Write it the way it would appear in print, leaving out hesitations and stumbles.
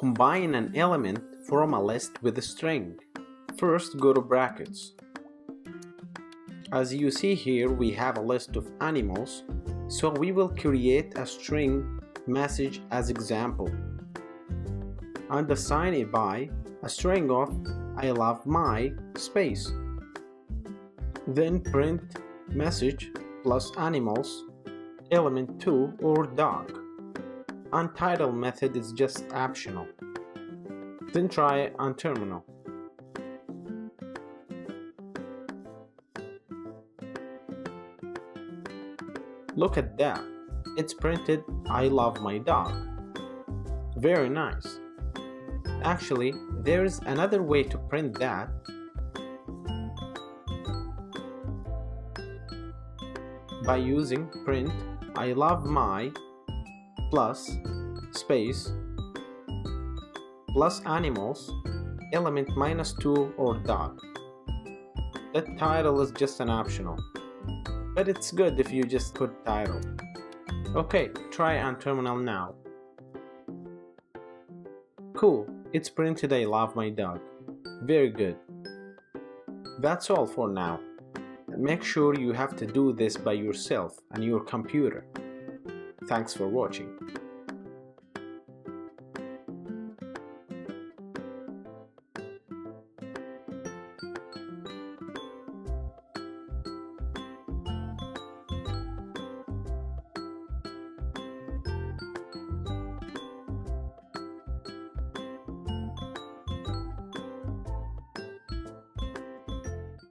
Combine an element from a list with a string. First, go to brackets. As you see here, we have a list of animals, so we will create a string message as example and assign it by a string of I love my space. Then print message plus animals element 2 or dog. Untitled method is just optional. Then try it on terminal. Look at that. It's printed I love my dog. Very nice. Actually, there's another way to print that. By using print I love my plus space plus animals element -2 or dog. That title is just an optional, but it's good if you just put title. Okay, try on terminal now. Cool, it's printed I love my dog. Very good. That's all for now. Make sure you have to do this by yourself on your computer. Thanks for watching.